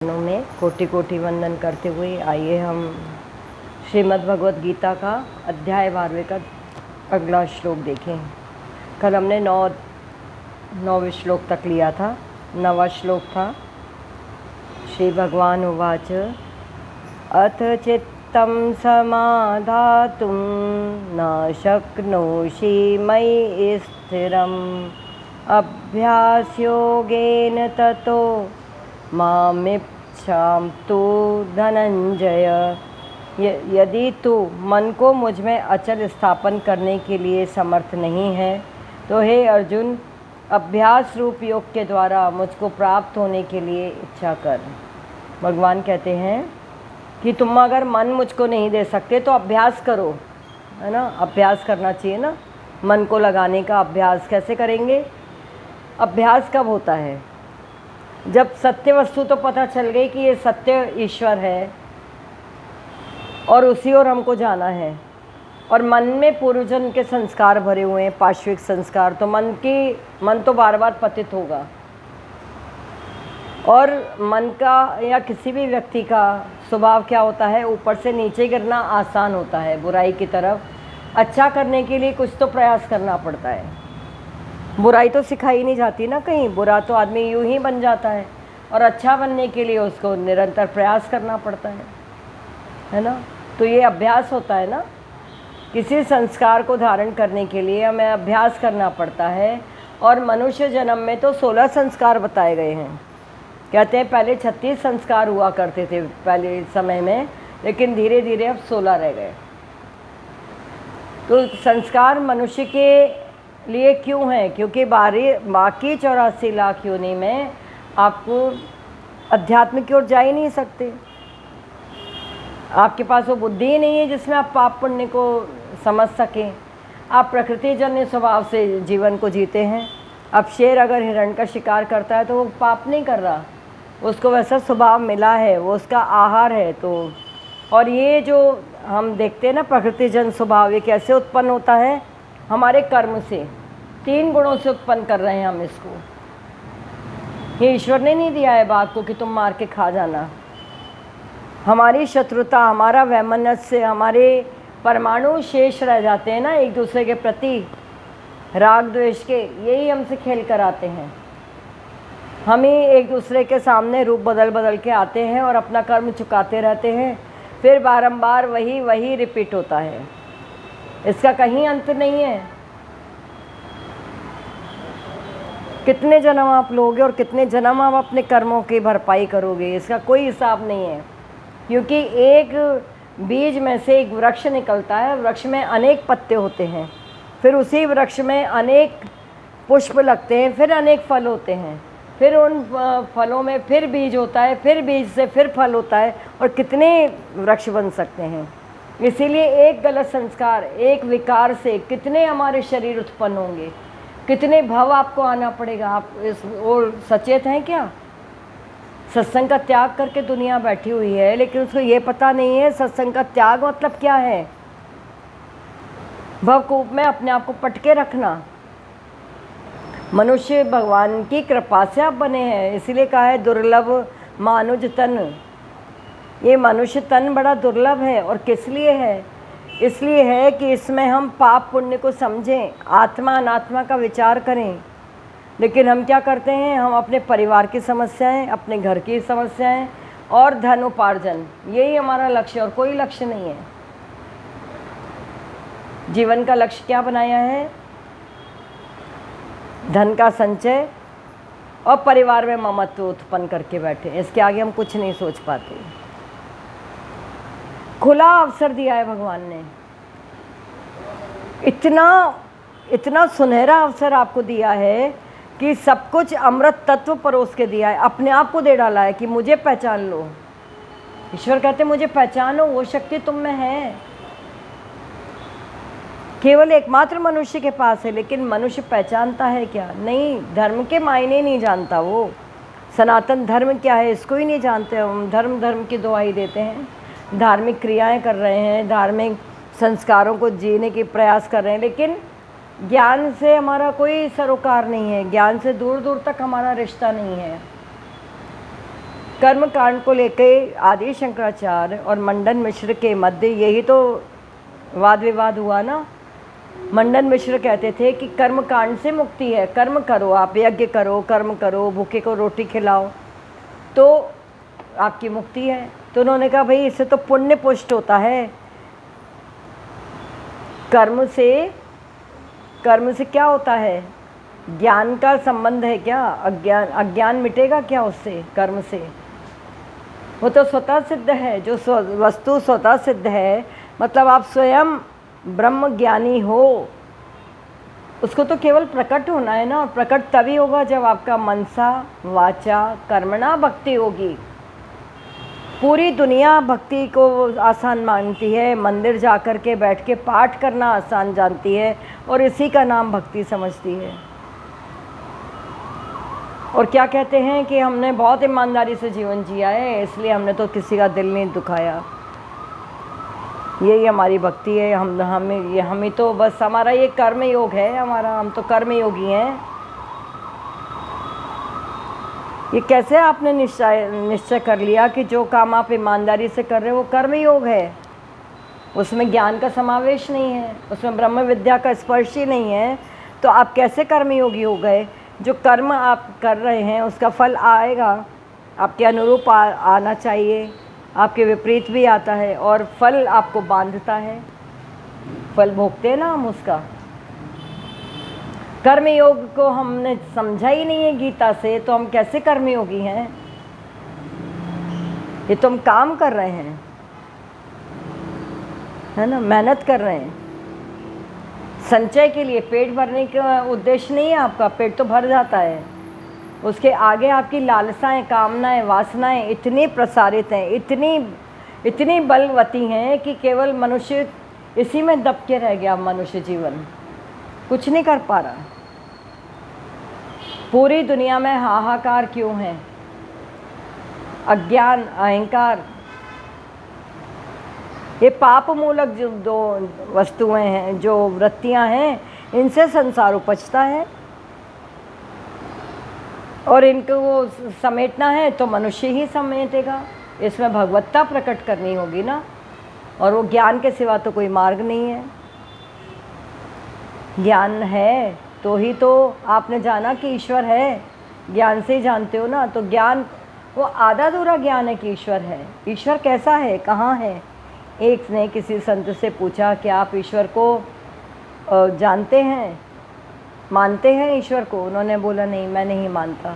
में कोटि कोटि वंदन करते हुए आइए हम श्रीमद् भगवत गीता का अध्याय 12वें का अगला श्लोक देखें। कल हमने 9वें श्लोक तक लिया था। 9वां श्लोक था श्री भगवान उवाच अथ चित्तं समाधातुं न शक्नोषि मयि स्थिरम् अभ्यासयोगेन ततो मामिच्छाम तु धनंजय। यदि तू मन को मुझ में अचल स्थापन करने के लिए समर्थ नहीं है तो हे अर्जुन, अभ्यास रूप योग के द्वारा मुझको प्राप्त होने के लिए इच्छा कर। भगवान कहते हैं कि तुम अगर मन मुझको नहीं दे सकते तो अभ्यास करो, है ना। अभ्यास करना चाहिए ना, मन को लगाने का अभ्यास कैसे करेंगे? अभ्यास कब होता है? जब सत्य वस्तु तो पता चल गई कि ये सत्य ईश्वर है और उसी ओर हमको जाना है, और मन में पूर्वजन्म के संस्कार भरे हुए हैं, पाश्विक संस्कार, तो मन तो बार बार पतित होगा। और मन का या किसी भी व्यक्ति का स्वभाव क्या होता है? ऊपर से नीचे गिरना आसान होता है, बुराई की तरफ। अच्छा करने के लिए कुछ तो प्रयास करना पड़ता है। बुराई तो सिखाई नहीं जाती ना कहीं, बुरा तो आदमी यूं ही बन जाता है, और अच्छा बनने के लिए उसको निरंतर प्रयास करना पड़ता है ना। तो ये अभ्यास होता है ना, किसी संस्कार को धारण करने के लिए हमें अभ्यास करना पड़ता है। और मनुष्य जन्म में तो 16 संस्कार बताए गए हैं। कहते हैं पहले 36 संस्कार हुआ करते थे पहले समय में, लेकिन धीरे धीरे अब 16 रह गए। तो संस्कार मनुष्य के लिए क्यों है? क्योंकि बाकी 84 लाख योनि में आपको अध्यात्म की ओर जा ही नहीं सकते। आपके पास वो बुद्धि ही नहीं है जिसमें आप पाप पुण्य को समझ सकें। आप प्रकृति जन्य स्वभाव से जीवन को जीते हैं। अब शेर अगर हिरण का शिकार करता है तो वो पाप नहीं कर रहा, उसको वैसा स्वभाव मिला है, वो उसका आहार है। तो और ये जो हम देखते हैं ना प्रकृति जन्य स्वभाव, ये कैसे उत्पन्न होता है? हमारे कर्म से। 3 गुणों से उत्पन्न कर रहे हैं हम इसको। ये ईश्वर ने नहीं दिया है बाघ को कि तुम मार के खा जाना। हमारी शत्रुता, हमारा वैमनस्य, हमारे परमाणु शेष रह जाते हैं ना एक दूसरे के प्रति, राग द्वेष के, यही हमसे खेल कर आते हैं। हम ही एक दूसरे के सामने रूप बदल बदल के आते हैं और अपना कर्म चुकाते रहते हैं। फिर बारंबार वही रिपीट होता है। इसका कहीं अंत नहीं है। कितने जन्म आप लोगे और कितने जन्म आप अपने कर्मों की भरपाई करोगे, इसका कोई हिसाब नहीं है। क्योंकि एक बीज में से एक वृक्ष निकलता है, वृक्ष में अनेक पत्ते होते हैं, फिर उसी वृक्ष में अनेक पुष्प लगते हैं, फिर अनेक फल होते हैं, फिर उन फलों में फिर बीज होता है, फिर बीज से फिर फल होता है, और कितने वृक्ष बन सकते हैं। इसीलिए एक गलत संस्कार, एक विकार से कितने हमारे शरीर उत्पन्न होंगे, कितने भव आपको आना पड़ेगा। आप इस और सचेत हैं क्या? सत्संग का त्याग करके दुनिया बैठी हुई है, लेकिन उसको ये पता नहीं है सत्संग का त्याग मतलब क्या है। भवकूप में अपने आप को पटके रखना। मनुष्य भगवान की कृपा से आप बने हैं, इसीलिए कहा है दुर्लभ मानुज तन। ये मनुष्य तन बड़ा दुर्लभ है। और किस लिए है? इसलिए है कि इसमें हम पाप पुण्य को समझें, आत्मा अनात्मा का विचार करें। लेकिन हम क्या करते हैं? हम अपने परिवार की समस्याएं, अपने घर की समस्याएं और धन उपार्जन, यही हमारा लक्ष्य, और कोई लक्ष्य नहीं है। जीवन का लक्ष्य क्या बनाया है? धन का संचय और परिवार में ममत्व उत्पन्न करके बैठे। इसके आगे हम कुछ नहीं सोच पाते। खुला अवसर दिया है भगवान ने, इतना सुनहरा अवसर आपको दिया है कि सब कुछ अमृत तत्व परोस के दिया है, अपने आप को दे डाला है कि मुझे पहचान लो। ईश्वर कहते मुझे पहचानो, वो शक्ति तुम में है। केवल एकमात्र मनुष्य के पास है, लेकिन मनुष्य पहचानता है क्या? नहीं, धर्म के मायने नहीं जानता वो। सनातन धर्म क्या है इसको ही नहीं जानते। हम धर्म की दुहाई देते हैं, धार्मिक क्रियाएं कर रहे हैं, धार्मिक संस्कारों को जीने की प्रयास कर रहे हैं, लेकिन ज्ञान से हमारा कोई सरोकार नहीं है, ज्ञान से दूर दूर तक हमारा रिश्ता नहीं है। कर्म कांड को लेकर आदि शंकराचार्य और मंडन मिश्र के मध्य यही तो वाद विवाद हुआ ना। मंडन मिश्र कहते थे कि कर्म कांड से मुक्ति है, कर्म करो, आप यज्ञ करो, कर्म करो, भूखे को रोटी खिलाओ तो आपकी मुक्ति है। तो उन्होंने कहा भाई इससे तो पुण्य पुष्ट होता है, कर्म से क्या होता है? ज्ञान का संबंध है क्या? अज्ञान मिटेगा क्या उससे, कर्म से? वो तो स्वतः सिद्ध है। जो वस्तु स्वतः सिद्ध है, मतलब आप स्वयं ब्रह्म ज्ञानी हो, उसको तो केवल प्रकट होना है ना। और प्रकट तभी होगा जब आपका मनसा वाचा कर्मणा भक्ति होगी। पूरी दुनिया भक्ति को आसान मानती है, मंदिर जाकर के बैठ के पाठ करना आसान जानती है और इसी का नाम भक्ति समझती है। और क्या कहते हैं कि हमने बहुत ईमानदारी से जीवन जिया है, इसलिए हमने तो किसी का दिल नहीं दुखाया, यही हमारी भक्ति है। हमें तो बस हमारा ये कर्म योग है हमारा, हम तो कर्म योगी हैं। ये कैसे आपने निश्चय कर लिया कि जो काम आप ईमानदारी से कर रहे हो वो कर्म योग है? उसमें ज्ञान का समावेश नहीं है, उसमें ब्रह्म विद्या का स्पर्श ही नहीं है, तो आप कैसे कर्मयोगी हो गए? जो कर्म आप कर रहे हैं उसका फल आएगा, आपके अनुरूप आना चाहिए, आपके विपरीत भी आता है और फल आपको बांधता है, फल भोगते हैं ना हम उसका। कर्मयोग को हमने समझा ही नहीं है गीता से, तो हम कैसे कर्मयोगी हैं? ये तो हम काम कर रहे हैं, है ना, मेहनत कर रहे हैं संचय के लिए। पेट भरने का उद्देश्य नहीं है आपका, पेट तो भर जाता है, उसके आगे आपकी लालसाएं, कामनाएं, वासनाएं इतनी प्रसारित हैं, इतनी बलवती हैं कि केवल मनुष्य इसी में दब के रह गया। मनुष्य जीवन कुछ नहीं कर पा रहा। पूरी दुनिया में हाहाकार क्यों है? अज्ञान, अहंकार, ये पाप मूलक जो दो वस्तुएं हैं, जो वृत्तियां हैं, इनसे संसार उपजता है और इनको वो समेटना है तो मनुष्य ही समेटेगा। इसमें भगवत्ता प्रकट करनी होगी ना, और वो ज्ञान के सिवा तो कोई मार्ग नहीं है। ज्ञान है तो ही तो आपने जाना कि ईश्वर है, ज्ञान से ही जानते हो ना। तो ज्ञान वो आधा अधूरा ज्ञान है कि ईश्वर है। ईश्वर कैसा है, कहाँ है? एक ने किसी संत से पूछा कि आप ईश्वर को जानते हैं, मानते हैं ईश्वर को? उन्होंने बोला नहीं, मैं नहीं मानता।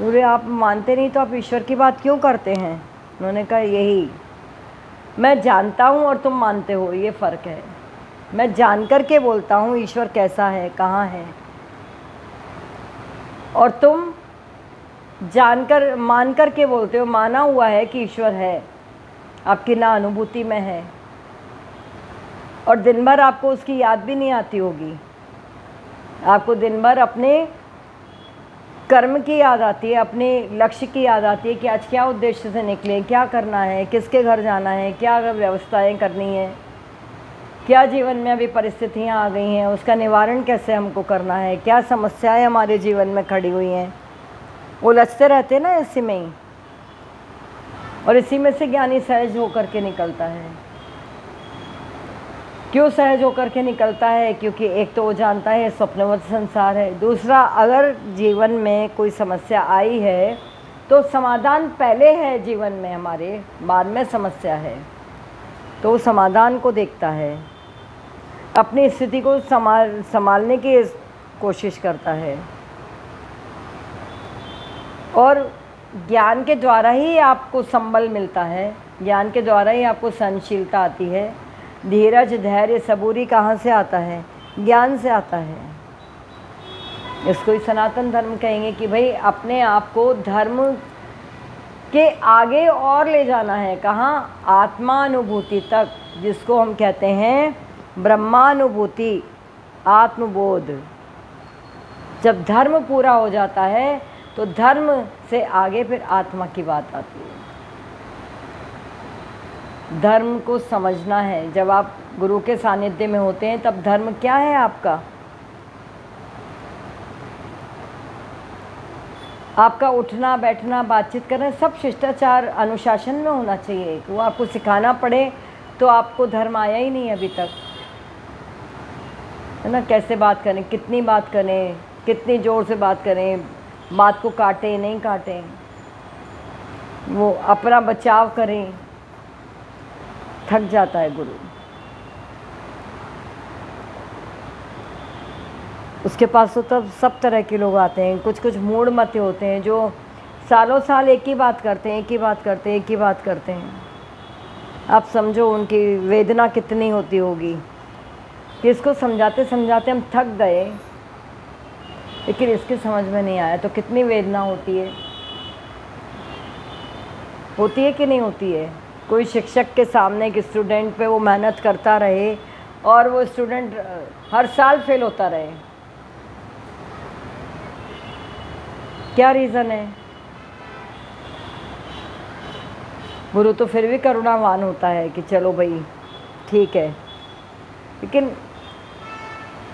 बोले आप मानते नहीं तो आप ईश्वर की बात क्यों करते हैं? उन्होंने कहा यही, मैं जानता हूँ और तुम मानते हो, ये फ़र्क है। मैं जान कर के बोलता हूँ ईश्वर कैसा है, कहाँ है, और तुम जानकर मान कर के बोलते हो, माना हुआ है कि ईश्वर है, आपकी ना अनुभूति में है, और दिन भर आपको उसकी याद भी नहीं आती होगी। आपको दिन भर अपने कर्म की याद आती है, अपने लक्ष्य की याद आती है कि आज क्या उद्देश्य से निकले, क्या करना है, किसके घर जाना है, क्या व्यवस्थाएं करनी है, क्या जीवन में अभी परिस्थितियां आ गई हैं, उसका निवारण कैसे हमको करना है, क्या समस्याएं हमारे जीवन में खड़ी हुई हैं। उलझते रहते हैं ना इसी में ही, और इसी में से ज्ञानी सहज होकर के निकलता है। क्यों सहज होकर के निकलता है? क्योंकि एक तो वो जानता है स्वप्नवत संसार है, दूसरा अगर जीवन में कोई समस्या आई है तो समाधान पहले है जीवन में हमारे, बाद में समस्या है, तो वो समाधान को देखता है, अपनी स्थिति को संभालने की कोशिश करता है। और ज्ञान के द्वारा ही आपको संबल मिलता है, ज्ञान के द्वारा ही आपको सहनशीलता आती है। धीरज, धैर्य, सबूरी कहाँ से आता है? ज्ञान से आता है। इसको ही सनातन धर्म कहेंगे कि भाई अपने आप को धर्म के आगे और ले जाना है। कहाँ? आत्मानुभूति तक, जिसको हम कहते हैं ब्रह्मानुभूति, आत्मबोध। जब धर्म पूरा हो जाता है तो धर्म से आगे फिर आत्मा की बात आती है। धर्म को समझना है। जब आप गुरु के सानिध्य में होते हैं तब धर्म क्या है आपका? आपका उठना बैठना बातचीत करना सब शिष्टाचार अनुशासन में होना चाहिए। वो आपको सिखाना पड़े तो आपको धर्म आया ही नहीं अभी तक, है ना। कैसे बात करें, कितनी बात करें, कितनी ज़ोर से बात करें, बात को काटें नहीं काटें, वो अपना बचाव करें, थक जाता है गुरु। उसके पास तो तब सब तरह के लोग आते हैं। कुछ कुछ मूढ़ मते होते हैं जो सालों साल एक ही बात करते हैं, एक ही बात करते हैं, एक ही बात करते हैं। आप समझो उनकी वेदना कितनी होती होगी कि इसको समझाते समझाते हम थक गए, लेकिन इसके समझ में नहीं आया तो कितनी वेदना होती है कि नहीं होती है। कोई शिक्षक के सामने एक स्टूडेंट पे वो मेहनत करता रहे और वो स्टूडेंट हर साल फेल होता रहे, क्या रीज़न है? गुरु तो फिर भी करुणावान होता है कि चलो भाई ठीक है, लेकिन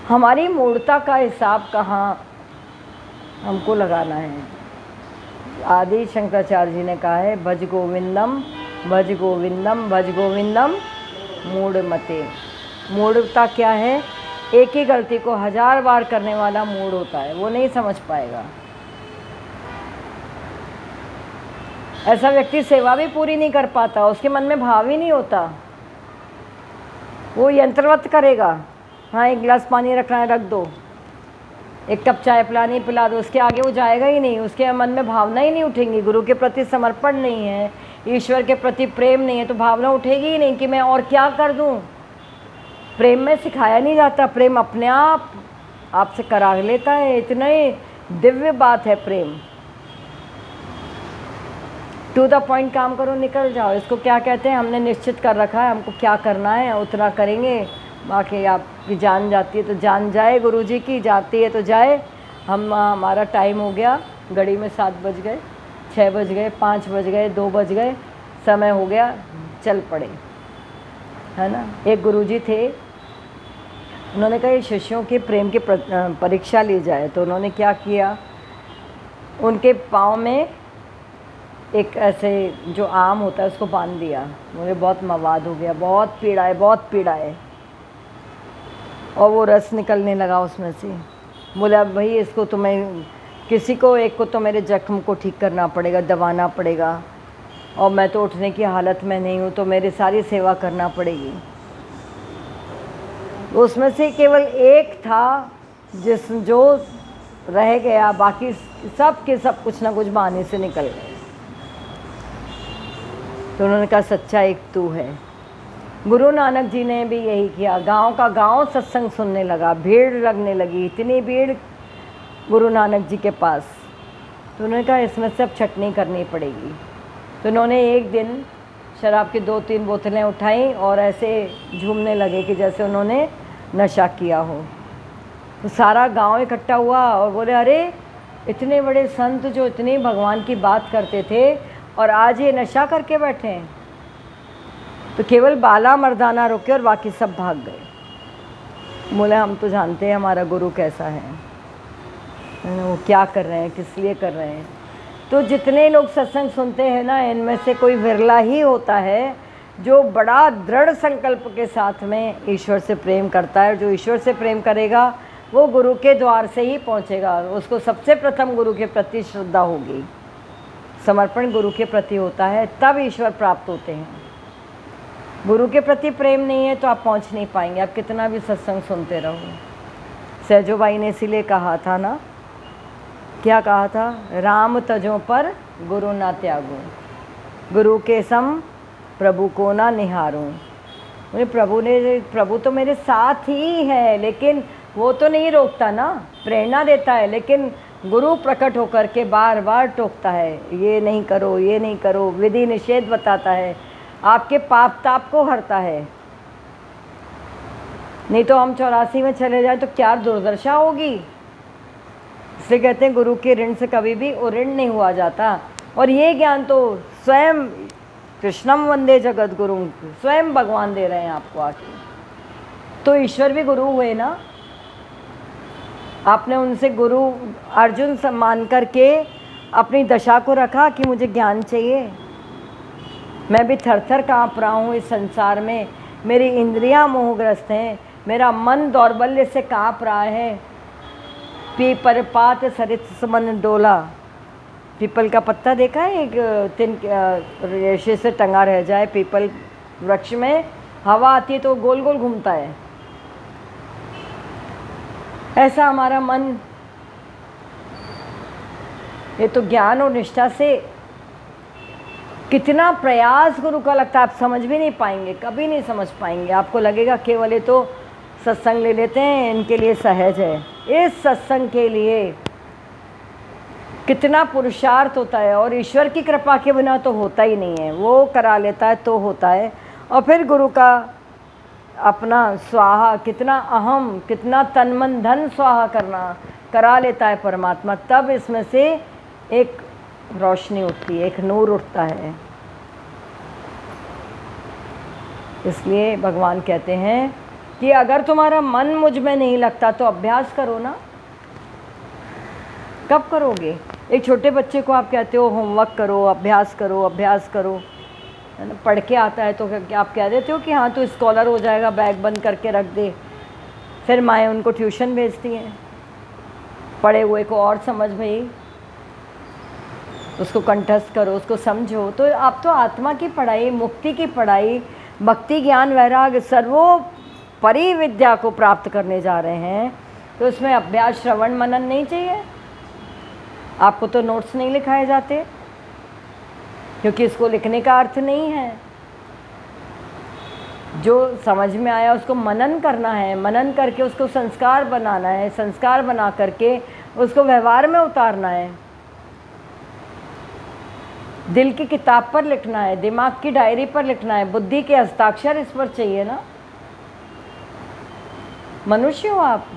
हमारी मूर्खता का हिसाब कहाँ हमको लगाना है। आदि शंकराचार्य जी ने कहा है, भज गोविंदम भज गोविंदम भज गोविंदम मूढ़ मते। मूढ़ता क्या है? एक ही गलती को 1000 बार करने वाला मूढ़ होता है, वो नहीं समझ पाएगा। ऐसा व्यक्ति सेवा भी पूरी नहीं कर पाता, उसके मन में भाव ही नहीं होता, वो यंत्रवत करेगा। हाँ, एक गिलास पानी रखना है रख दो, एक कप चाय पिलानी पिला दो, उसके आगे वो जाएगा ही नहीं, उसके मन में भावना ही नहीं उठेंगी। गुरु के प्रति समर्पण नहीं है, ईश्वर के प्रति प्रेम नहीं है, तो भावना उठेगी ही नहीं कि मैं और क्या कर दूं। प्रेम में सिखाया नहीं जाता, प्रेम अपने आप आपसे करा लेता है। इतना ही दिव्य बात है प्रेम। टू द पॉइंट काम करो, निकल जाओ। इसको क्या कहते हैं? हमने निश्चित कर रखा है हमको क्या करना है, उतना करेंगे, बाकी आपकी जान जाती है तो जान जाए, गुरुजी की जाती है तो जाए। हमारा टाइम हो गया, घड़ी में 7 बज गए, 6 बज गए, 5 बज गए, 2 बज गए, समय हो गया, चल पड़े, है ना। एक गुरुजी थे, उन्होंने कहा शिष्यों के प्रेम की परीक्षा ली जाए, तो उन्होंने क्या किया, उनके पाँव में एक ऐसे जो आम होता है उसको बांध दिया। मुझे बहुत मवाद हो गया, बहुत पीड़ा है, बहुत पीड़ा है, और वो रस निकलने लगा उसमें से। बोला भाई इसको तुम्हें किसी को एक को तो मेरे जख्म को ठीक करना पड़ेगा, दबाना पड़ेगा, और मैं तो उठने की हालत में नहीं हूँ, तो मेरी सारी सेवा करना पड़ेगी। उसमें से केवल एक था जो रह गया, बाकी सब के सब कुछ ना कुछ बहाने से निकल गए। तो उन्होंने कहा सच्चा एक तू है। गुरु नानक जी ने भी यही किया, गांव का गांव सत्संग सुनने लगा, भीड़ लगने लगी, इतनी भीड़ गुरु नानक जी के पास। तो उन्होंने कहा इसमें से अब छटनी करनी पड़ेगी। तो उन्होंने एक दिन शराब की 2-3 बोतलें उठाई और ऐसे झूमने लगे कि जैसे उन्होंने नशा किया हो। तो सारा गांव इकट्ठा हुआ और बोले अरे इतने बड़े संत जो इतनी भगवान की बात करते थे और आज ये नशा करके बैठे हैं। तो केवल बाला मर्दाना रुके और बाकी सब भाग गए। बोले हम तो जानते हैं हमारा गुरु कैसा है, वो क्या कर रहे हैं, किस लिए कर रहे हैं। तो जितने लोग सत्संग सुनते हैं ना, इनमें से कोई विरला ही होता है जो बड़ा दृढ़ संकल्प के साथ में ईश्वर से प्रेम करता है। जो ईश्वर से प्रेम करेगा वो गुरु के द्वार से ही पहुंचेगा। उसको सबसे प्रथम गुरु के प्रति श्रद्धा होगी, समर्पण गुरु के प्रति होता है, तब ईश्वर प्राप्त होते हैं। गुरु के प्रति प्रेम नहीं है तो आप पहुंच नहीं पाएंगे, आप कितना भी सत्संग सुनते रहो। सहजोबाई ने इसीलिए कहा था ना, क्या कहा था, राम तजों पर गुरु ना त्यागूं, गुरु के सम प्रभु को ना निहारूं। प्रभु तो मेरे साथ ही है, लेकिन वो तो नहीं रोकता ना, प्रेरणा देता है, लेकिन गुरु प्रकट होकर के बार बार टोकता है, ये नहीं करो, ये नहीं करो, विधि निषेध बताता है, आपके पाप ताप को हरता है। नहीं तो हम 84 में चले जाए तो क्या दुर्दशा होगी। इसलिए कहते हैं गुरु के ऋण से कभी भी ऋण नहीं हुआ जाता। और ये ज्ञान तो स्वयं कृष्णम वंदे जगत गुरु, स्वयं भगवान दे रहे हैं आपको आके। तो ईश्वर भी गुरु हुए ना, आपने उनसे गुरु अर्जुन सम्मान करके अपनी दशा को रखा कि मुझे ज्ञान चाहिए। मैं भी थर थर काँप रहा हूँ इस संसार में, मेरी इंद्रियां मोहग्रस्त हैं, मेरा मन दौर्बल्य से काँप रहा है। पीपर पात सरित समन डोला। पीपल का पत्ता देखा है, एक तिन रेशे से टंगा रह जाए पीपल वृक्ष में, हवा आती है तो गोल गोल घूमता है। ऐसा हमारा मन, ये तो ज्ञान और निष्ठा से कितना प्रयास गुरु का लगता है, आप समझ भी नहीं पाएंगे, कभी नहीं समझ पाएंगे। आपको लगेगा केवल ये तो सत्संग ले लेते हैं, इनके लिए सहज है। इस सत्संग के लिए कितना पुरुषार्थ होता है, और ईश्वर की कृपा के बिना तो होता ही नहीं है। वो करा लेता है तो होता है। और फिर गुरु का अपना स्वाहा, कितना अहम, कितना तन मन धन स्वाहा करना करा लेता है परमात्मा, तब इसमें से एक रोशनी उठती है, एक नूर उठता है। इसलिए भगवान कहते हैं कि अगर तुम्हारा मन मुझ में नहीं लगता तो अभ्यास करो ना। कब करोगे? एक छोटे बच्चे को आप कहते हो होमवर्क करो, अभ्यास करो, अभ्यास करो, है ना, पढ़ के आता है तो क्या आप कह देते हो कि हाँ तो स्कॉलर हो जाएगा, बैग बंद करके रख दे। फिर माएँ उनको ट्यूशन भेजती हैं, पढ़े हुए को और समझ भाई, उसको कंठस्थ करो, उसको समझो। तो आप तो आत्मा की पढ़ाई, मुक्ति की पढ़ाई, भक्ति ज्ञान वैराग सर्वोपरि विद्या को प्राप्त करने जा रहे हैं, तो उसमें अभ्यास श्रवण मनन नहीं चाहिए। आपको तो नोट्स नहीं लिखाए जाते, क्योंकि इसको लिखने का अर्थ नहीं है। जो समझ में आया उसको मनन करना है, मनन करके उसको संस्कार बनाना है, संस्कार बना करके उसको व्यवहार में उतारना है। दिल की किताब पर लिखना है, दिमाग की डायरी पर लिखना है, बुद्धि के हस्ताक्षर इस पर चाहिए ना। मनुष्य हो आप,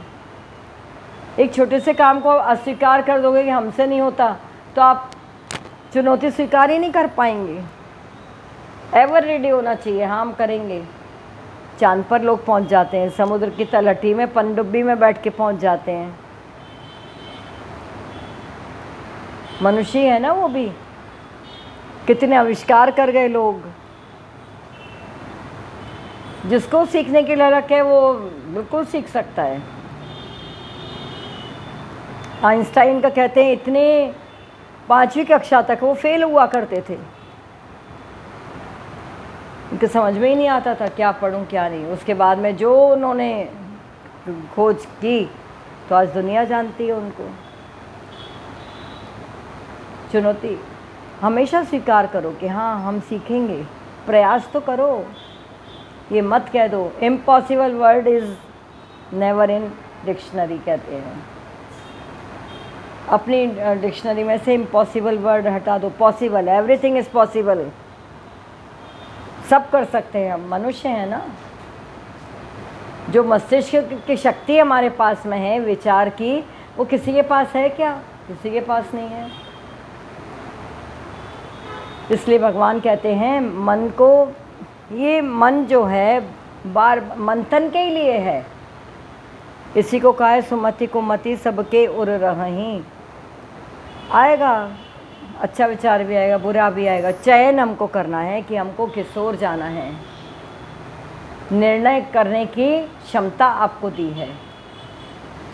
एक छोटे से काम को अस्वीकार कर दोगे कि हमसे नहीं होता, तो आप चुनौती स्वीकार ही नहीं कर पाएंगे। एवर रेडी होना चाहिए, हाँ हम करेंगे। चांद पर लोग पहुंच जाते हैं, समुद्र की तलहटी में पनडुब्बी में बैठ के पहुंच जाते हैं। मनुष्य है ना वो भी, कितने आविष्कार कर गए लोग। जिसको सीखने की ललक है वो बिल्कुल सीख सकता है। आइंस्टाइन का कहते हैं इतने 5वीं कक्षा तक वो फेल हुआ करते थे, उनके समझ में ही नहीं आता था क्या पढ़ूं क्या नहीं। उसके बाद में जो उन्होंने खोज की तो आज दुनिया जानती है उनको। चुनौती हमेशा स्वीकार करो कि हाँ हम सीखेंगे, प्रयास तो करो। ये मत कह दो impossible word is never in dictionary, कहते हैं। अपनी डिक्शनरी में से इम्पॉसिबल वर्ड हटा दो, पॉसिबल, एवरीथिंग इज़ पॉसिबल। सब कर सकते हैं, हम मनुष्य हैं ना। जो मस्तिष्क की शक्ति हमारे पास में है विचार की, वो किसी के पास है क्या? किसी के पास नहीं है। इसलिए भगवान कहते हैं मन को, ये मन जो है बार मंथन के लिए है। इसी को कहा है सुमति को मति सबके उर रही। आएगा अच्छा विचार भी आएगा, बुरा भी आएगा। चयन हमको करना है कि हमको किस ओर जाना है। निर्णय करने की क्षमता आपको दी है।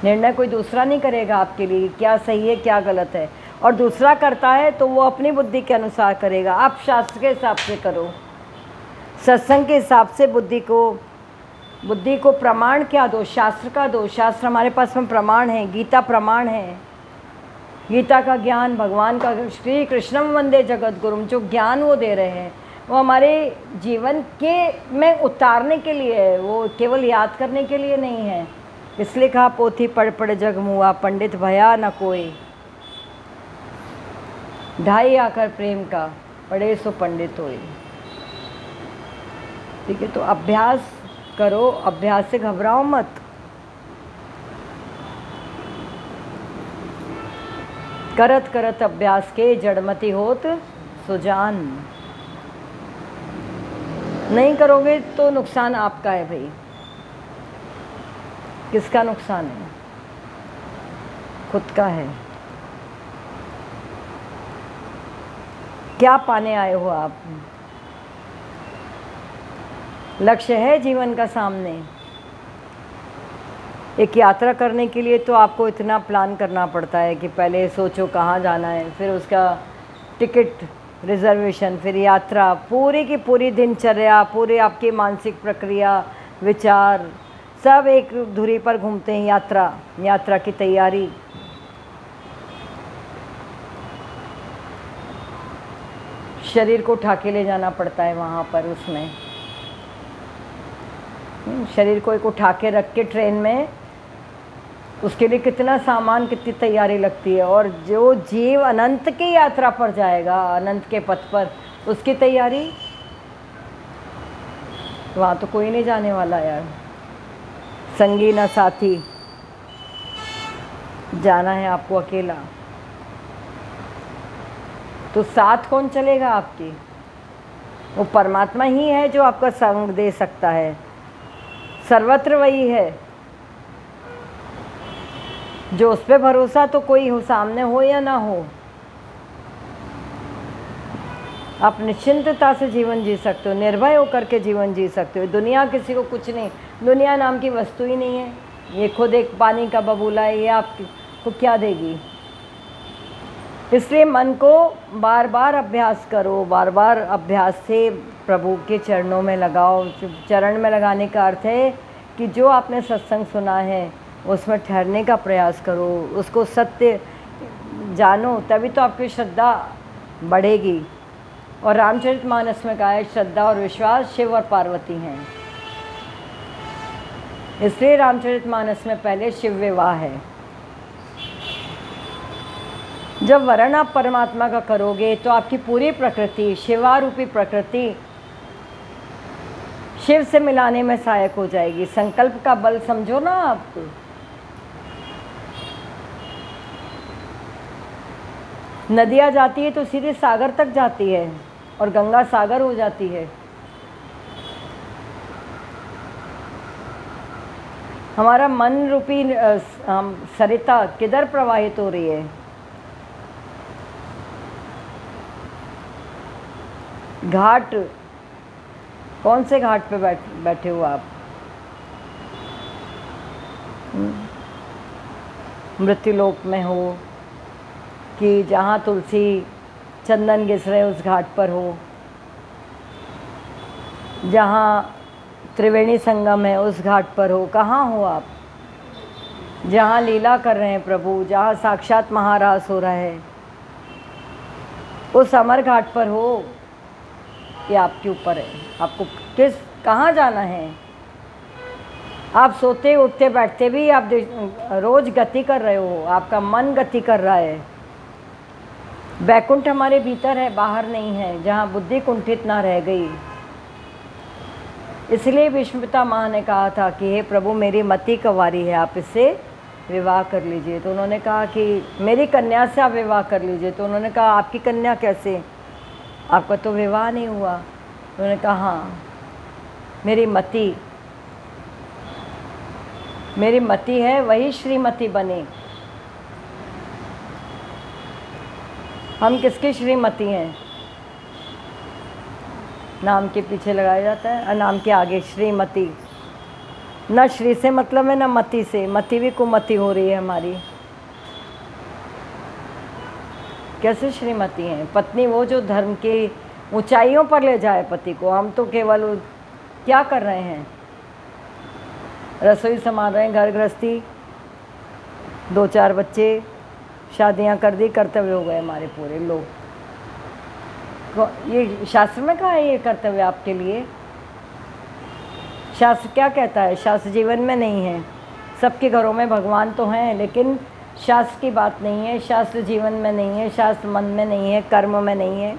निर्णय कोई दूसरा नहीं करेगा आपके लिए, क्या सही है क्या गलत है। और दूसरा करता है तो वो अपनी बुद्धि के अनुसार करेगा। आप शास्त्र के हिसाब से करो, सत्संग के हिसाब से बुद्धि को प्रमाण क्या दो? शास्त्र का दो। शास्त्र हमारे पास में प्रमाण है, गीता प्रमाण है। गीता का ज्ञान भगवान का, श्री कृष्णम वंदे जगत गुरुम, जो ज्ञान वो दे रहे हैं वो हमारे जीवन के में उतारने के लिए है, वो केवल याद करने के लिए नहीं है। इसलिए कहा पोथी पढ़ पढ़ जग मुआ, पंडित भया न कोई। ढाई आकर प्रेम का, पढ़े सो पंडित होए। ठीक है, तो अभ्यास करो, अभ्यास से घबराओ मत। करत करत अभ्यास के जड़मति होत सुजान। नहीं करोगे तो नुकसान आपका है भाई। किसका नुकसान है? खुद का है। क्या पाने आए हो आप? लक्ष्य है जीवन का सामने। एक यात्रा करने के लिए तो आपको इतना प्लान करना पड़ता है कि पहले सोचो कहाँ जाना है, फिर उसका टिकट रिजर्वेशन, फिर यात्रा, पूरी की पूरी दिनचर्या, पूरी आपकी मानसिक प्रक्रिया, विचार सब एक धुरी पर घूमते हैं। यात्रा की तैयारी। शरीर को उठा के ले जाना पड़ता है वहाँ पर, उसमें शरीर को एक उठा के रख के ट्रेन में, उसके लिए कितना सामान, कितनी तैयारी लगती है। और जो जीव अनंत की यात्रा पर जाएगा, अनंत के पथ पर, उसकी तैयारी, वहाँ तो कोई नहीं जाने वाला यार, संगी न साथी, जाना है आपको अकेला। तो साथ कौन चलेगा आपकी? वो परमात्मा ही है जो आपका संग दे सकता है। सर्वत्र वही है। जो उस पर भरोसा, तो कोई हो सामने हो या ना हो, आप निश्चिंतता से जीवन जी सकते हो, निर्भय होकर के जीवन जी सकते हो। दुनिया किसी को कुछ नहीं, दुनिया नाम की वस्तु ही नहीं है। ये खुद एक पानी का बबूला है, ये आपको क्या देगी? इसलिए मन को बार बार अभ्यास करो, बार बार अभ्यास से प्रभु के चरणों में लगाओ। चरण में लगाने का अर्थ है कि जो आपने सत्संग सुना है उसमें ठहरने का प्रयास करो, उसको सत्य जानो, तभी तो आपकी श्रद्धा बढ़ेगी। और रामचरितमानस में कहा है, श्रद्धा और विश्वास शिव और पार्वती हैं। इसलिए रामचरितमानस में पहले शिव विवाह है। जब वर्ण आप परमात्मा का करोगे तो आपकी पूरी प्रकृति, शिवारूपी प्रकृति, शिव से मिलाने में सहायक हो जाएगी। संकल्प का बल समझो ना आप। नदियाँ जाती है तो सीधे सागर तक जाती है, और गंगा सागर हो जाती है। हमारा मन रूपी सरिता किधर प्रवाहित हो रही है? घाट, कौन से घाट पे बैठे हो आप? मृत्युलोक में हो कि जहाँ तुलसी चंदन घिस रहे उस घाट पर हो, जहाँ त्रिवेणी संगम है उस घाट पर हो? कहाँ हो आप? जहाँ लीला कर रहे हैं प्रभु, जहाँ साक्षात महारास हो रहा है, उस अमर घाट पर हो? ये आपके ऊपर है, आपको कहाँ जाना है। आप सोते उठते बैठते भी आप रोज गति कर रहे हो, आपका मन गति कर रहा है। बैकुंठ हमारे भीतर है, बाहर नहीं है, जहाँ बुद्धि कुंठित ना रह गई। इसलिए विष्णुपिता माँ ने कहा था कि हे प्रभु, मेरी मति कवारी है, आप इससे विवाह कर लीजिए। तो उन्होंने कहा कि मेरी कन्या से आप विवाह कर लीजिए। तो उन्होंने कहा आपकी कन्या कैसे, आपका तो विवाह नहीं हुआ। उन्होंने कहा हाँ, मेरी मति है, वही श्रीमती बने। हम किसकी श्रीमती हैं? नाम के पीछे लगाया जाता है और नाम के आगे श्रीमती। न श्री से मतलब है, न मति से। मति भी कुमति हो रही है हमारी। कैसे श्रीमती हैं? पत्नी वो जो धर्म की ऊंचाइयों पर ले जाए पति को। हम तो केवल क्या कर रहे हैं? रसोई संभाल रहे हैं, घर गृहस्थी, 2-4 बच्चे, शादियां कर दी, कर्तव्य हो गए हमारे पूरे। लोग, ये शास्त्र में कहा है ये कर्तव्य आपके लिए? शास्त्र क्या कहता है? शास्त्र जीवन में नहीं है। सबके घरों में भगवान तो हैं, लेकिन शास्त्र की बात नहीं है। शास्त्र जीवन में नहीं है, शास्त्र मन में नहीं है, कर्म में नहीं है।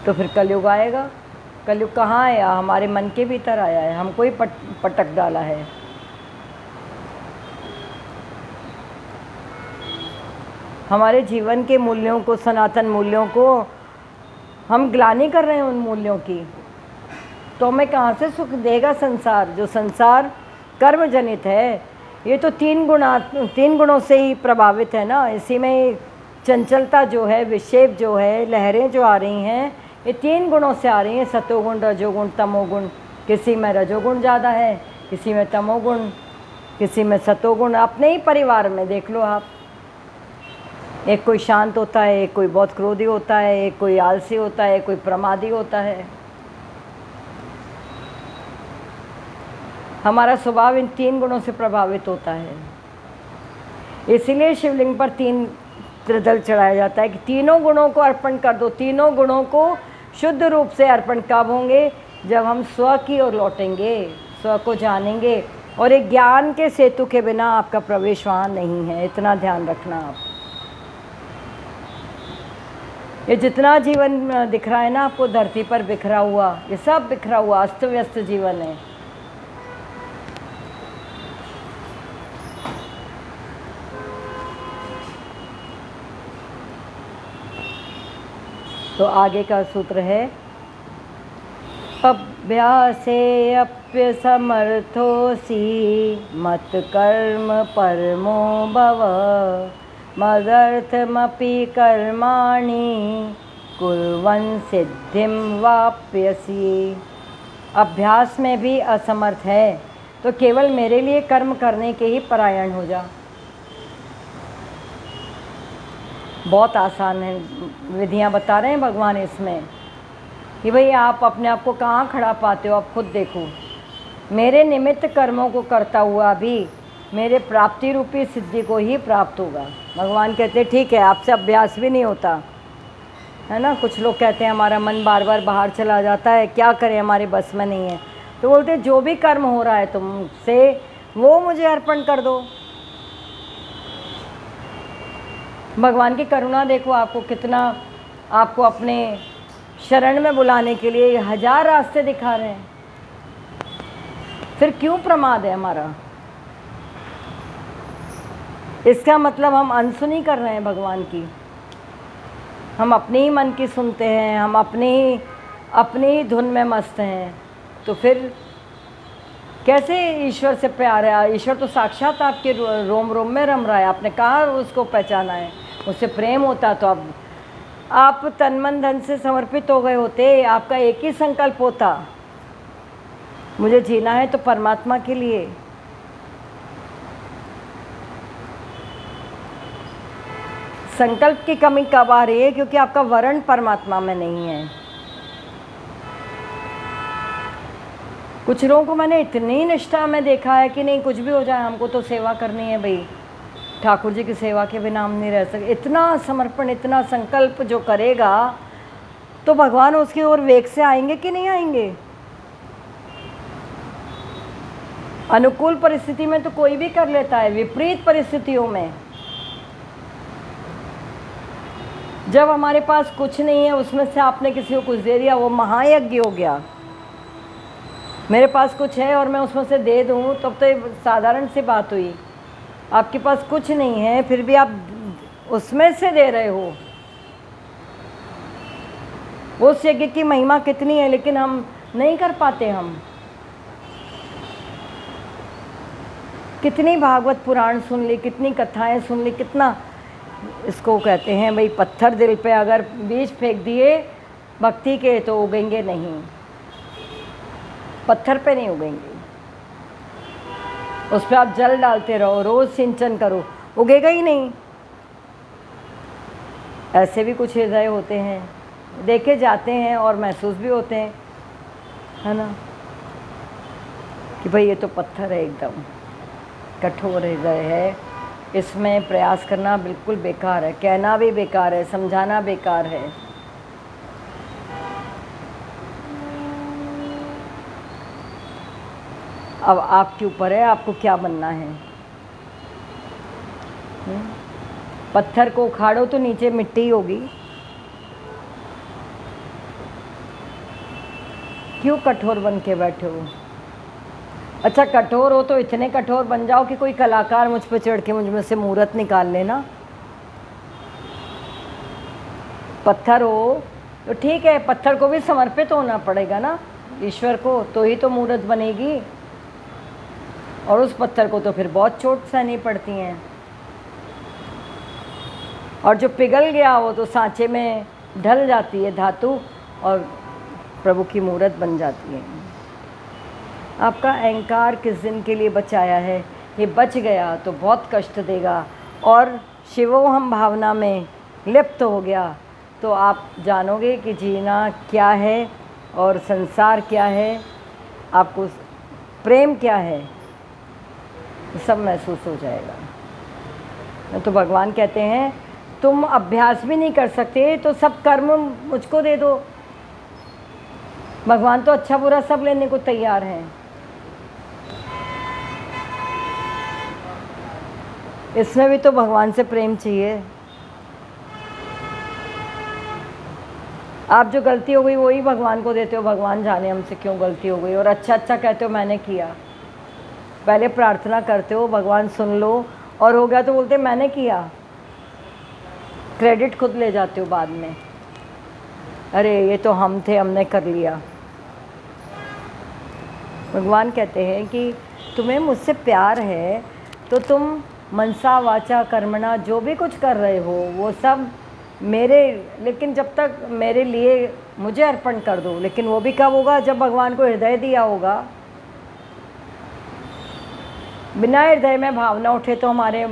तो फिर कलयुग आएगा। कलयुग कहाँ आया? हमारे मन के भीतर आया है, हमको ही पटक डाला है। हमारे जीवन के मूल्यों को, सनातन मूल्यों को हम ग्लानि कर रहे हैं उन मूल्यों की। तो हमें कहाँ से सुख देगा संसार? जो संसार कर्म जनित है, ये तो 3 गुणों से ही प्रभावित है ना। इसी में चंचलता जो है, विक्षेप जो है, लहरें जो आ रही हैं, ये 3 गुणों से आ रही हैं, सतोगुण, रजोगुण, तमोगुण। किसी में रजोगुण ज़्यादा है, किसी में तमोगुण, किसी में सतोगुण। अपने ही परिवार में देख लो आप, एक कोई शांत होता है, एक कोई बहुत क्रोधी होता है, एक कोई आलसी होता है, कोई प्रमादी होता है। हमारा स्वभाव इन 3 गुणों से प्रभावित होता है। इसीलिए शिवलिंग पर 3 त्रिदल चढ़ाया जाता है कि तीनों गुणों को अर्पण कर दो। तीनों गुणों को शुद्ध रूप से अर्पण कब होंगे? जब हम स्व की ओर लौटेंगे, स्व को जानेंगे। और एक ज्ञान के सेतु के बिना आपका प्रवेश वहाँ नहीं है, इतना ध्यान रखना आप। ये जितना जीवन दिख रहा है ना आपको धरती पर बिखरा हुआ, ये सब बिखरा हुआ अस्त व्यस्त जीवन है। तो आगे का सूत्र है, अभ्यासेऽप्य समर्थोऽसि मत कर्म परमो भव मदर्थमपि कर्माणि कुर्वन् सिद्धिं वाप्यसि। अभ्यास में भी असमर्थ है तो केवल मेरे लिए कर्म करने के ही परायण हो जा। बहुत आसान है, विधियाँ बता रहे हैं भगवान इसमें कि भाई आप अपने आप को कहाँ खड़ा पाते हो, आप खुद देखो। मेरे निमित्त कर्मों को करता हुआ भी मेरे प्राप्ति रूपी सिद्धि को ही प्राप्त होगा। भगवान कहते हैं ठीक है, आपसे अभ्यास भी नहीं होता है ना। कुछ लोग कहते हैं हमारा मन बार बार बाहर चला जाता है, क्या करें, हमारे बस में नहीं है। तो बोलते जो भी कर्म हो रहा है तुमसे वो मुझे अर्पण कर दो। भगवान की करुणा देखो, आपको कितना, आपको अपने शरण में बुलाने के लिए 1000 रास्ते दिखा रहे हैं। फिर क्यों प्रमाद है हमारा? इसका मतलब हम अनसुनी कर रहे हैं भगवान की। हम अपने ही मन की सुनते हैं, हम अपनी ही धुन में मस्त हैं। तो फिर कैसे ईश्वर से प्यार है? ईश्वर तो साक्षात आपके रोम रोम में रम रहा है। आपने कहाँ उसको पहचाना है? उससे प्रेम होता तो आप तन मन धन से समर्पित हो गए होते। आपका एक ही संकल्प होता, मुझे जीना है तो परमात्मा के लिए। संकल्प की कमी कब आ रही है? क्योंकि आपका वर्ण परमात्मा में नहीं है। कुछ लोगों को मैंने इतनी निष्ठा में देखा है कि नहीं कुछ भी हो जाए हमको तो सेवा करनी है भाई, ठाकुर जी की सेवा के बिना हम नहीं रह सकते। इतना समर्पण, इतना संकल्प जो करेगा तो भगवान उसकी ओर वेग से आएंगे कि नहीं आएंगे? अनुकूल परिस्थिति में तो कोई भी कर लेता है, विपरीत परिस्थितियों में जब हमारे पास कुछ नहीं है उसमें से आपने किसी को कुछ दे दिया, वो महायज्ञ हो गया। मेरे पास कुछ है और मैं उसमें से दे दूँ तब तो ये साधारण सी बात हुई। आपके पास कुछ नहीं है फिर भी आप उसमें से दे रहे हो, उस यज्ञ की महिमा कितनी है, लेकिन हम नहीं कर पाते। हम कितनी भागवत पुराण सुन ली, कितनी कथाएं सुन ली, कितना इसको कहते हैं भाई पत्थर दिल पे अगर बीज फेंक दिए भक्ति के तो उगेंगे नहीं, पत्थर पे नहीं उगेंगे। उस पर आप जल डालते रहो, रोज़ सिंचन करो, उगेगा ही नहीं। ऐसे भी कुछ हृदय होते हैं, देखे जाते हैं और महसूस भी होते हैं, है ना, कि भाई ये तो पत्थर है, एकदम कठोर हृदय है, इसमें प्रयास करना बिल्कुल बेकार है, कहना भी बेकार है, समझाना बेकार है। अब आपके ऊपर है आपको क्या बनना है। पत्थर को उखाड़ो तो नीचे मिट्टी होगी, क्यों कठोर बन के बैठे हो? अच्छा कठोर हो तो इतने कठोर बन जाओ कि कोई कलाकार मुझ पे चढ़ के मुझ में से मूर्त निकाल लेना। पत्थर हो तो ठीक है, पत्थर को भी समर्पित होना पड़ेगा ना ईश्वर को, तो ही तो मूर्त बनेगी। और उस पत्थर को तो फिर बहुत चोट सहनी पड़ती हैं। और जो पिघल गया वो तो सांचे में ढल जाती है धातु और प्रभु की मूर्त बन जाती है। आपका अहंकार किस दिन के लिए बचाया है? ये बच गया तो बहुत कष्ट देगा और शिवोहम भावना में लिप्त हो गया तो आप जानोगे कि जीना क्या है और संसार क्या है, आपको प्रेम क्या है, सब महसूस हो जाएगा। तो भगवान कहते हैं तुम अभ्यास भी नहीं कर सकते तो सब कर्म मुझको दे दो। भगवान तो अच्छा बुरा सब लेने को तैयार हैं। इसमें भी तो भगवान से प्रेम चाहिए। आप जो गलती हो गई वही भगवान को देते हो, भगवान जाने हमसे क्यों गलती हो गई, और अच्छा अच्छा कहते हो मैंने किया। पहले प्रार्थना करते हो भगवान सुन लो, और हो गया तो बोलते मैंने किया, क्रेडिट खुद ले जाते हो बाद में, अरे ये तो हम थे हमने कर लिया। भगवान कहते हैं कि तुम्हें मुझसे प्यार है तो तुम मनसा वाचा कर्मणा जो भी कुछ कर रहे हो वो सब मेरे, लेकिन जब तक मेरे लिए मुझे अर्पण कर दो। लेकिन वो भी कब होगा? जब भगवान को हृदय दिया होगा। बिना हृदय में भावना उठे तो हमारे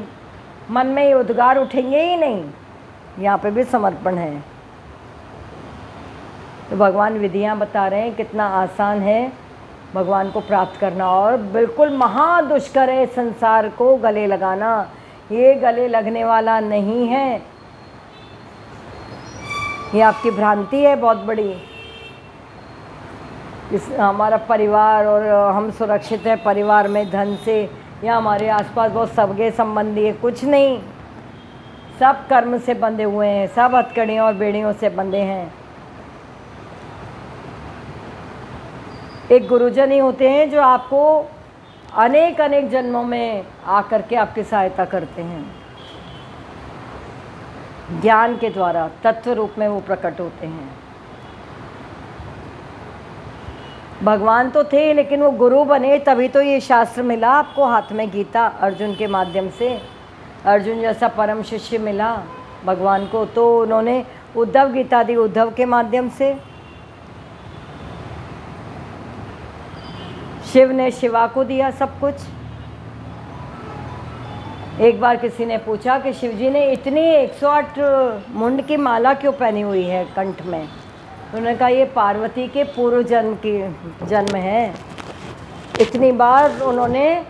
मन में ये उद्गार उठेंगे ही नहीं। यहाँ पे भी समर्पण है। तो भगवान विधियाँ बता रहे हैं कितना आसान है भगवान को प्राप्त करना, और बिल्कुल महादुष्कर है संसार को गले लगाना। ये गले लगने वाला नहीं है, ये आपकी भ्रांति है बहुत बड़ी। इस हमारा परिवार और हम सुरक्षित हैं परिवार में, धन से, या हमारे आसपास बहुत सगे संबंधी है, कुछ नहीं। सब कर्म से बंधे हुए हैं, सब हथकड़ियों और बेड़ियों से बंधे हैं। एक गुरुजन ही होते हैं जो आपको अनेक अनेक जन्मों में आकर के आपकी सहायता करते हैं। ज्ञान के द्वारा तत्व रूप में वो प्रकट होते हैं। भगवान तो थे लेकिन वो गुरु बने तभी तो ये शास्त्र मिला आपको हाथ में, गीता अर्जुन के माध्यम से। अर्जुन जैसा परम शिष्य मिला भगवान को, तो उन्होंने उद्धव गीता दी उद्धव के माध्यम से। शिव ने शिवा को दिया सब कुछ। एक बार किसी ने पूछा कि शिव जी ने इतनी 108 मुंड की माला क्यों पहनी हुई है कंठ में? उन्होंने कहा ये पार्वती के पूर्व जन्म की जन्म है। इतनी बार उन्होंने,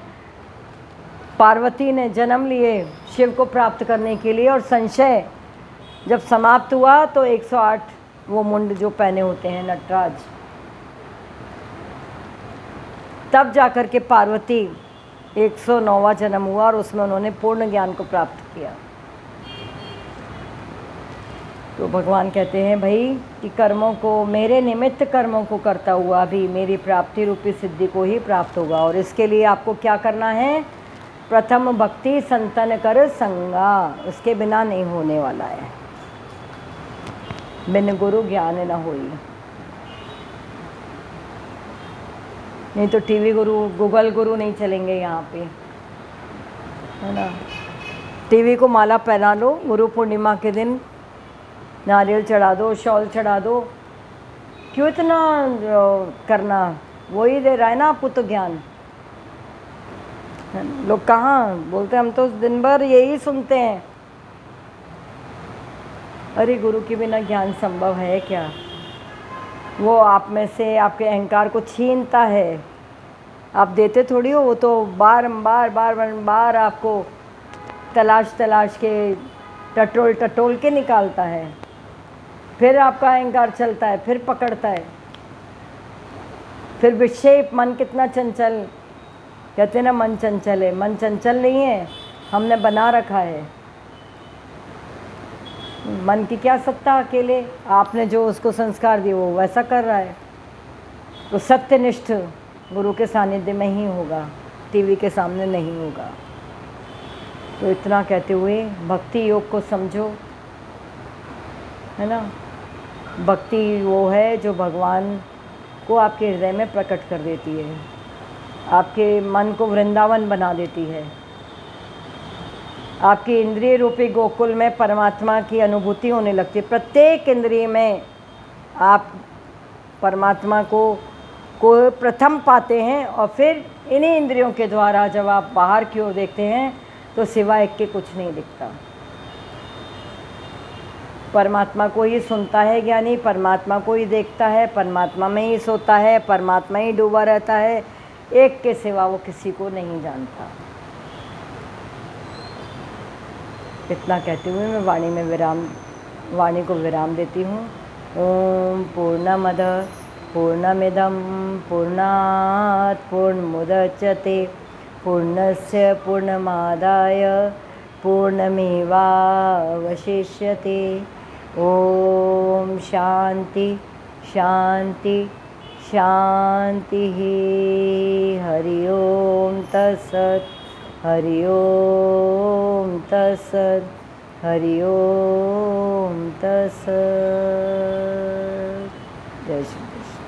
पार्वती ने जन्म लिए शिव को प्राप्त करने के लिए, और संशय जब समाप्त हुआ तो 108 वो मुंड जो पहने होते हैं नटराज, तब जाकर के पार्वती 109वां जन्म हुआ और उसमें उन्होंने पूर्ण ज्ञान को प्राप्त किया। तो भगवान कहते हैं भाई कि कर्मों को, मेरे निमित्त कर्मों को करता हुआ भी मेरी प्राप्ति रूपी सिद्धि को ही प्राप्त होगा। और इसके लिए आपको क्या करना है? प्रथम भक्ति संतन कर संगा, उसके बिना नहीं होने वाला है। बिन गुरु ज्ञान न होई। नहीं तो टीवी गुरु, गूगल गुरु नहीं चलेंगे यहाँ पे, है ना। टीवी को माला पहना लो, गुरु पूर्णिमा के दिन नारियल चढ़ा दो, शॉल चढ़ा दो, क्यों इतना करना? वही दे रहा है ना आपको तो ज्ञान। लोग कहाँ बोलते, हम तो दिन भर यही सुनते हैं। अरे गुरु के बिना ज्ञान संभव है क्या? वो आप में से आपके अहंकार को छीनता है, आप देते थोड़ी हो। वो तो बार आपको तलाश के टटोल के निकालता है। फिर आपका अहंकार चलता है, फिर पकड़ता है, फिर विक्षेप। मन कितना चंचल, कहते हैं ना मन चंचल है। मन चंचल नहीं है, हमने बना रखा है। मन की क्या सत्ता अकेले, आपने जो उसको संस्कार दिए वो वैसा कर रहा है। तो सत्यनिष्ठ गुरु के सानिध्य में ही होगा, टीवी के सामने नहीं होगा। तो इतना कहते हुए भक्ति योग को समझो, है ना। भक्ति वो है जो भगवान को आपके हृदय में प्रकट कर देती है, आपके मन को वृंदावन बना देती है। आपकी इंद्रिय रूपी गोकुल में परमात्मा की अनुभूति होने लगती है। प्रत्येक इंद्रिय में आप परमात्मा को प्रथम पाते हैं, और फिर इन्हीं इंद्रियों के द्वारा जब आप बाहर की ओर देखते हैं तो सिवाय एक के कुछ नहीं दिखता। परमात्मा को ही सुनता है ज्ञानी, परमात्मा को ही देखता है, परमात्मा में ही सोता है, परमात्मा ही डूबा रहता है, एक के सिवा वो किसी को नहीं जानता। इतना कहते हुए मैं वाणी को विराम देती हूँ। ओम पूर्णमद पूर्णमिदं पूर्णात् पूर्णमुदच्यते पूर्णस्य पूर्णमादाय पूर्णमेवावशिष्यते। ओम शांति शांति शांति। हरि ओम तत्सत्। हरि ओम तत्सत्। हरि ओम तत्सत्। जय श्री कृष्ण।